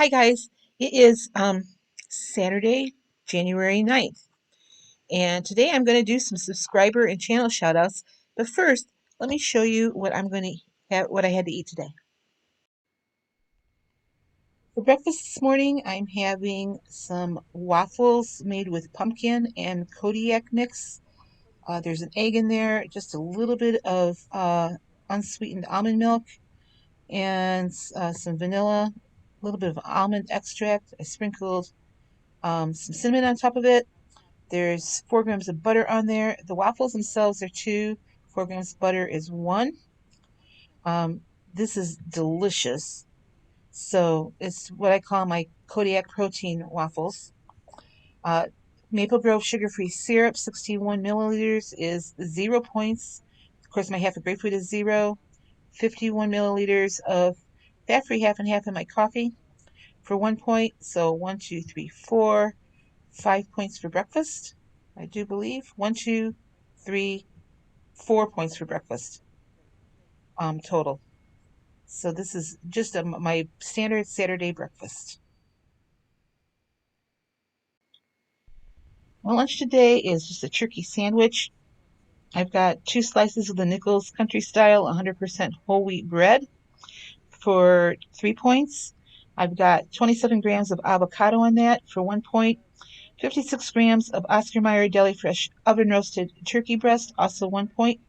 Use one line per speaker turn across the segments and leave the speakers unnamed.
Hi guys, it is Saturday, January 9th, and today I'm going to do some subscriber and channel shout outs. But first, let me show you what I'm going to have, what I had to eat today. For breakfast this morning, I'm having some waffles made with pumpkin and Kodiak mix. There's an egg in there, just a little bit of unsweetened almond milk, and some vanilla, a little bit of almond extract. I sprinkled some cinnamon on top of it. There's 4 grams of butter on there. The waffles themselves are 2. 4 grams of butter is 1. Um, this is delicious. So it's what I call my Kodiak protein waffles. Uh, Maple Grove sugar-free syrup, 61 milliliters, is 0 points. Of course, my half of grapefruit is 0. 51 milliliters of fat-free half and half in my coffee for 1 point. So 1, 2, 3, 4. 5 points for breakfast, I do believe. 1, 2, 3, 4 points for breakfast total. So this is just my standard Saturday breakfast. My lunch today is just a turkey sandwich. I've got 2 slices of the Nichols Country Style 100% whole wheat bread for 3 points. I've got 27 grams of avocado on that for 1 point. 56 grams of Oscar Mayer Deli Fresh oven roasted turkey breast, also 1 point.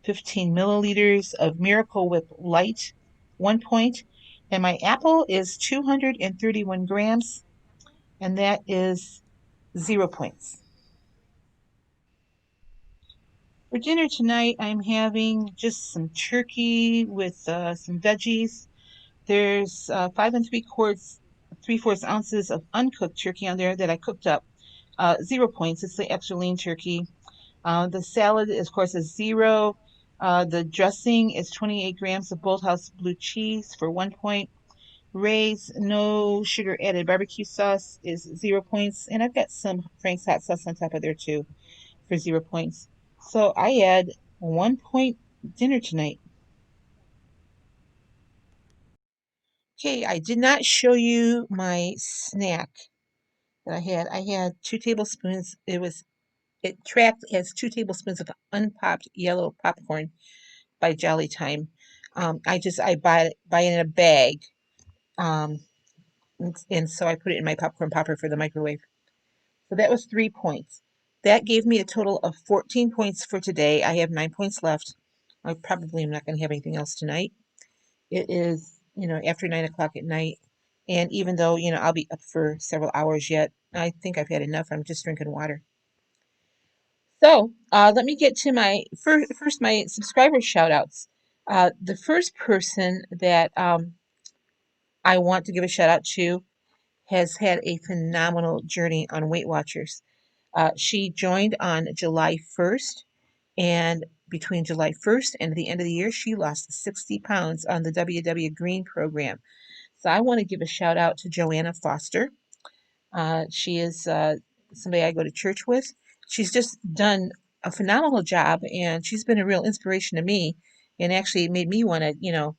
15 milliliters of Miracle Whip Light, 1 point. And my apple is 231 grams, and that is 0 points. For dinner tonight, I'm having just some turkey with some veggies. There's 5 3/4 ounces of uncooked turkey on there that I cooked up. 0 points. It's the extra lean turkey. The salad, of course, is 0. The dressing is 28 grams of Bolthouse blue cheese for 1 point. Ray's no sugar added barbecue sauce is 0 points. And I've got some Frank's hot sauce on top of there too for 0 points. So I had 1 point dinner tonight. Okay, I did not show you my snack that I had. I had 2 tablespoons. It tracked as 2 tablespoons of unpopped yellow popcorn by Jolly Time. I buy it in a bag, um, and so I put it in my popcorn popper for the microwave. So that was 3 points. That gave me a total of 14 points for today. I have 9 points left. I probably am not going to have anything else tonight. It is, after 9 o'clock at night, and even though, I'll be up for several hours yet, I think I've had enough. I'm just drinking water. So let me get to my first my subscriber shout outs. The first person that I want to give a shout out to has had a phenomenal journey on Weight Watchers. She joined on July 1st, and between July 1st and the end of the year, she lost 60 pounds on the WW Green program. So I want to give a shout out to Joanna Foster. She is somebody I go to church with. She's just done a phenomenal job, and she's been a real inspiration to me, and actually made me want to,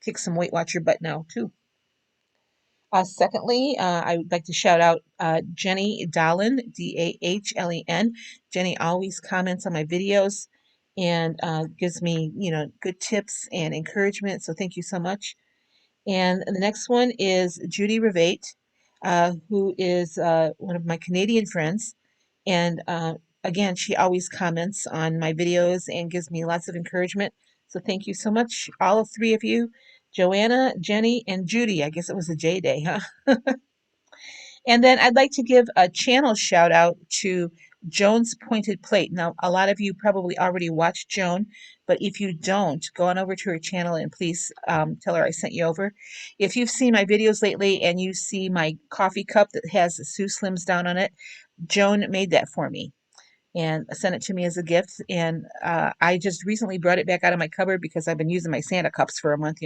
kick some Weight Watcher butt now too. Secondly, I would like to shout out Jenny Dahlen, Dahlen. Jenny always comments on my videos and gives me, good tips and encouragement. So thank you so much. And the next one is Judy Rivate, who is one of my Canadian friends. And again, she always comments on my videos and gives me lots of encouragement. So thank you so much, all 3 of you, Joanna, Jenny, and Judy. I guess it was a J day, huh? And then I'd like to give a channel shout out to Joan's Pointed Plate. Now, a lot of you probably already watched Joan, but if you don't, go on over to her channel and please tell her I sent you over. If you've seen my videos lately and you see my coffee cup that has the Sue Slims down on it, Joan made that for me and sent it to me as a gift. And I just recently brought it back out of my cupboard because I've been using my Santa cups for a month.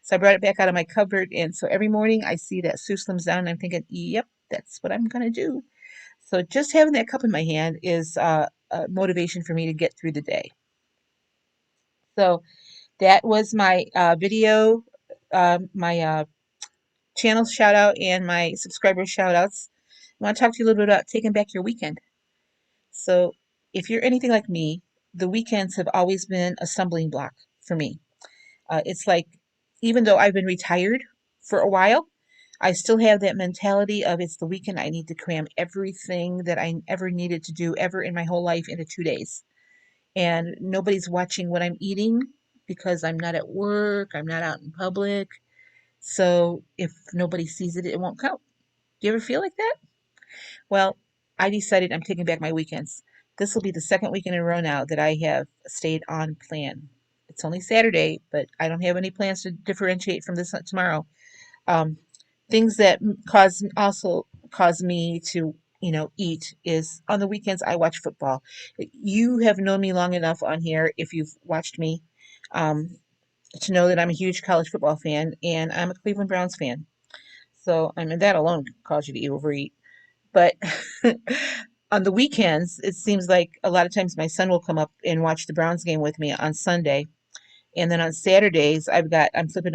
So I brought it back out of my cupboard. And so every morning I see that Sue Slims down and I'm thinking, yep, that's what I'm going to do. So just having that cup in my hand is a motivation for me to get through the day. So that was my video, my channel shout out and my subscriber shout outs, I want to talk to you a little bit about taking back your weekend. So, if you're anything like me, the weekends have always been a stumbling block for me. It's like, even though I've been retired for a while, I still have that mentality of it's the weekend. I need to cram everything that I ever needed to do ever in my whole life into 2 days. And nobody's watching what I'm eating because I'm not at work, I'm not out in public. So if nobody sees it, it won't count. Do you ever feel like that? Well, I decided I'm taking back my weekends. This will be the second weekend in a row now that I have stayed on plan. It's only Saturday, but I don't have any plans to differentiate from this tomorrow. Um, things that cause me to eat is on the weekends I watch football. You have known me long enough on here, if you've watched me, um, to know that I'm a huge college football fan and I'm a Cleveland Browns fan. So I mean that alone causes you to overeat. But on the weekends, it seems like a lot of times my son will come up and watch the Browns game with me on Sunday. And then on Saturdays, I'm flipping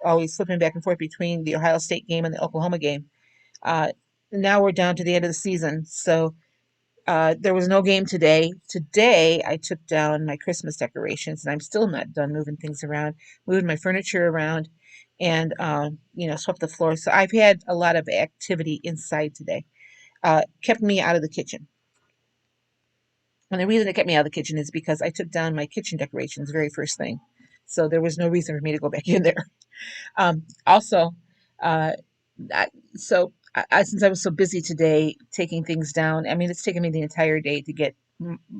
always flipping back and forth between the Ohio State game and the Oklahoma game. Uh, Now we're down to the end of the season, so there was no game today. Today I took down my Christmas decorations, and I'm still not done moving things around, moving my furniture around, and swept the floor. So I've had a lot of activity inside today. Kept me out of the kitchen. And the reason it kept me out of the kitchen is because I took down my kitchen decorations very first thing. So there was no reason for me to go back in there. Also, uh, I, since I was so busy today taking things down, I mean, it's taken me the entire day to get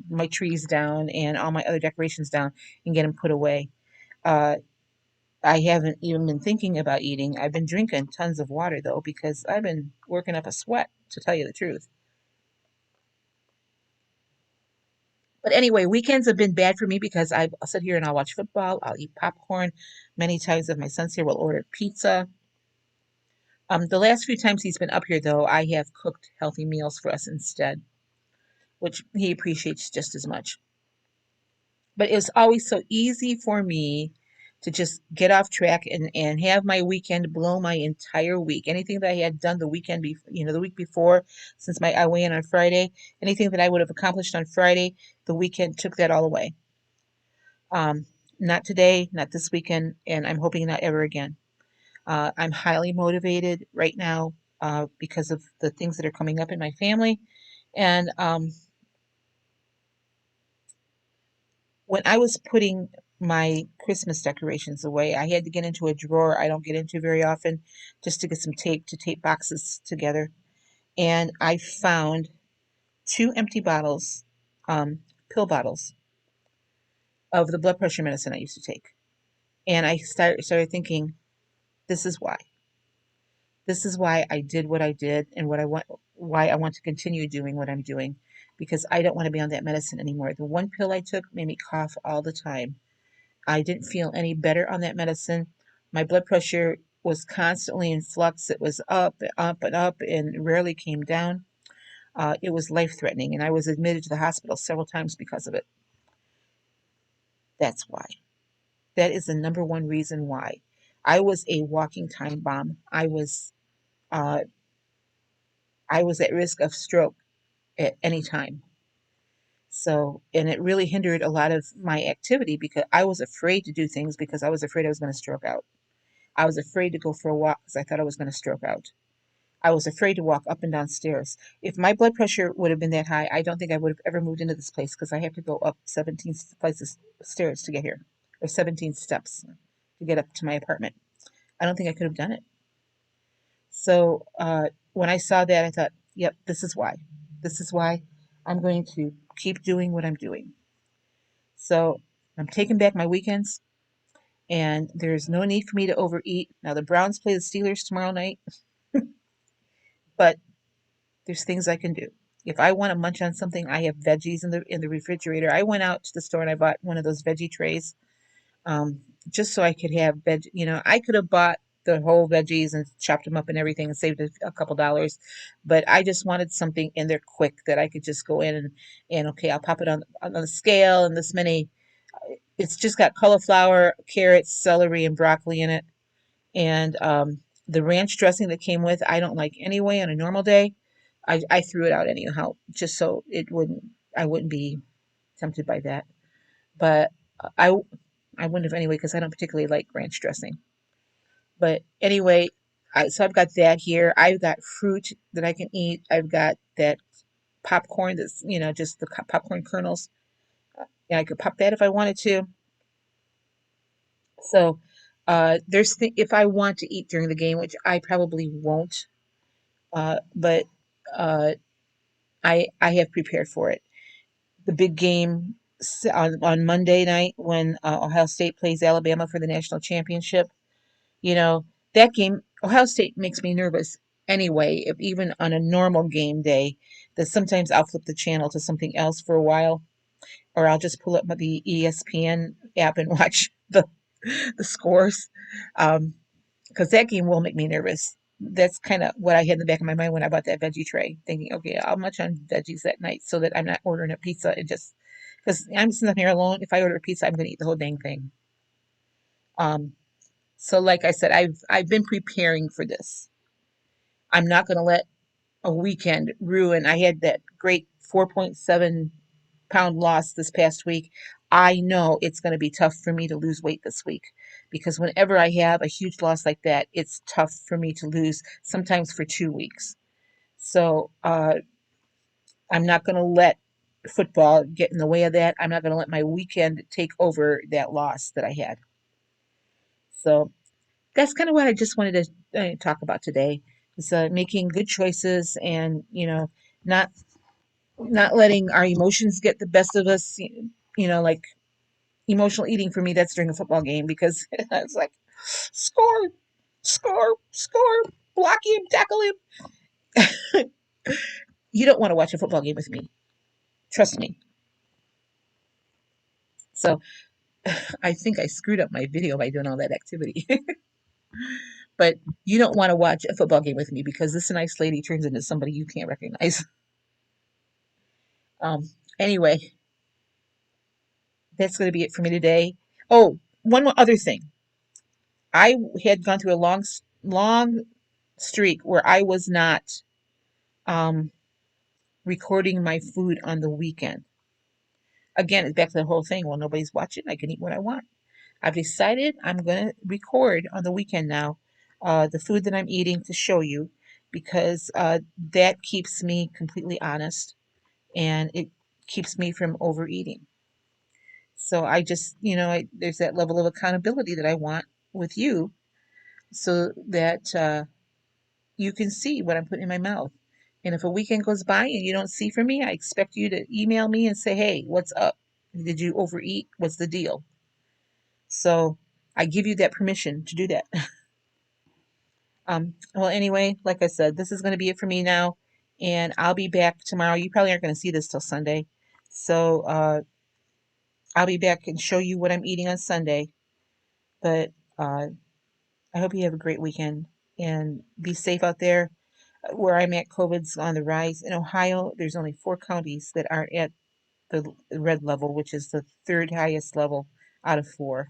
my trees down and all my other decorations down and get them put away. Uh, I haven't even been thinking about eating. I've been drinking tons of water though because I've been working up a sweat, to tell you the truth. But anyway, weekends have been bad for me because I'll sit here and I'll watch football. I'll eat popcorn. Many times, if my son's here, we'll order pizza. The last few times he's been up here, though, I have cooked healthy meals for us instead, which he appreciates just as much. But it's always so easy for me to just get off track and have my weekend blow my entire week. Anything that I had done the weekend the week before, since I weigh in on Friday, anything that I would have accomplished on Friday, the weekend took that all away. Um, Not today, not this weekend, and I'm hoping not ever again. I'm highly motivated right now because of the things that are coming up in my family. And when I was putting my Christmas decorations away, I had to get into a drawer I don't get into very often just to get some tape to tape boxes together. And I found two empty bottles, pill bottles of the blood pressure medicine I used to take. And I started thinking, this is why. This is why I did what I did and why I want to continue doing what I'm doing because I don't want to be on that medicine anymore. The one pill I took made me cough all the time. I didn't feel any better on that medicine. My blood pressure was constantly in flux. It was up, up, and up, and rarely came down. It was life threatening, and I was admitted to the hospital several times because of it. That's why. That is the number one reason why. I was a walking time bomb. Uh, I was at risk of stroke at any time. So, and it really hindered a lot of my activity because I was afraid to do things because I was afraid I was going to stroke out. I was afraid to go for a walk because I thought I was going to stroke out. I was afraid to walk up and down stairs. If my blood pressure would have been that high, I don't think I would have ever moved into this place because I have to go up 17 flights of stairs to get here, or 17 steps to get up to my apartment. I don't think I could have done it. So when I saw that, I thought, yep, this is why. This is why I'm going to keep doing what I'm doing. So I'm taking back my weekends, and there's no need for me to overeat. Now, the Browns play the Steelers tomorrow night, but there's things I can do. If I want to munch on something, I have veggies in the refrigerator. I went out to the store and I bought one of those veggie trays, um, just so I could have veg. I could have bought the whole veggies and chopped them up and everything and saved a couple dollars, but I just wanted something in there quick that I could just go in and okay, I'll pop it on the scale and this many. It's just got cauliflower, carrots, celery, and broccoli in it, and The ranch dressing that came with, I don't like anyway on a normal day. I threw it out anyhow, just so I wouldn't be tempted by that. But I, I wouldn't have anyway because I don't particularly like ranch dressing. But anyway, so I've got that here. I've got fruit that I can eat. I've got that popcorn that's, just the popcorn kernels. Yeah, I could pop that if I wanted to. So, if I want to eat during the game, which I probably won't, but uh, I have prepared for it. The big game on Monday night when Ohio State plays Alabama for the national championship. You know, that game, Ohio State makes me nervous anyway, if even on a normal game day, that sometimes I'll flip the channel to something else for a while, or I'll just pull up the ESPN app and watch the scores. Because that game will make me nervous. That's kind of what I had in the back of my mind when I bought that veggie tray, thinking, okay, how much on veggies that night so that I'm not ordering a pizza and just because I'm sitting here alone. If I order a pizza, I'm going to eat the whole dang thing. Um, so, like I said, I've been preparing for this. I'm not going to let a weekend ruin. I had that great 4.7 pound loss this past week. I know it's going to be tough for me to lose weight this week because whenever I have a huge loss like that, it's tough for me to lose sometimes for 2 weeks. So I'm not going to let football get in the way of that. I'm not going to let my weekend take over that loss that I had. So that's kind of what I just wanted to talk about today. Is making good choices and not not letting our emotions get the best of us. Like emotional eating for me, that's during a football game because it's like score, score, score, block him, tackle him. You don't want to watch a football game with me. Trust me. So I think I screwed up my video by doing all that activity. But you don't want to watch a football game with me because this nice lady turns into somebody you can't recognize. Um, anyway, that's going to be it for me today. Oh, one more other thing. I had gone through a long streak where I was not um, recording my food on the weekend. Again, it's back to the whole thing. Well, nobody's watching. I can eat what I want. I've decided I'm going to record on the weekend now the food that I'm eating to show you because that keeps me completely honest and it keeps me from overeating. So I just, there's that level of accountability that I want with you so that you can see what I'm putting in my mouth. And if a weekend goes by and you don't see from me, I expect you to email me and say, hey, what's up? Did you overeat? What's the deal? So I give you that permission to do that. Well, anyway, like I said, this is going to be it for me now. And I'll be back tomorrow. You probably aren't going to see this till Sunday. So I'll be back and show you what I'm eating on Sunday. But I hope you have a great weekend and be safe out there. Where I'm at, COVID's on the rise. In Ohio, there's only 4 counties that are at the red level, which is the third highest level out of 4.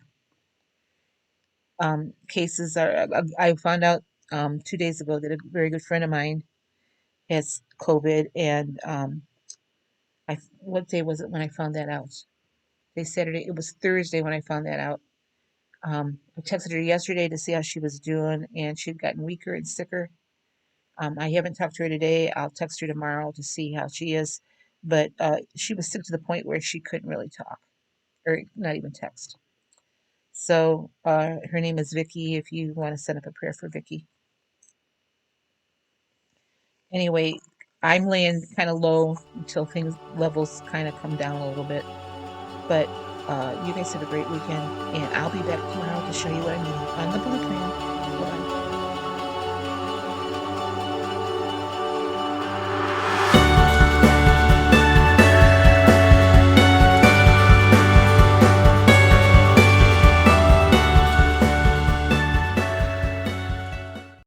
Cases are, I found out 2 days ago that a very good friend of mine has COVID, and what day was it when I found that out? Saturday. It was Thursday when I found that out. I texted her yesterday to see how she was doing, and she'd gotten weaker and sicker. I haven't talked to her today. I'll text her tomorrow to see how she is. But she was sick to the point where she couldn't really talk or not even text. So her name is Vicky. If you want to send up a prayer for Vicky. Anyway, I'm laying kind of low until things levels kind of come down a little bit. But you guys have a great weekend, and I'll be back tomorrow to show you what I'm eating on the blueprint.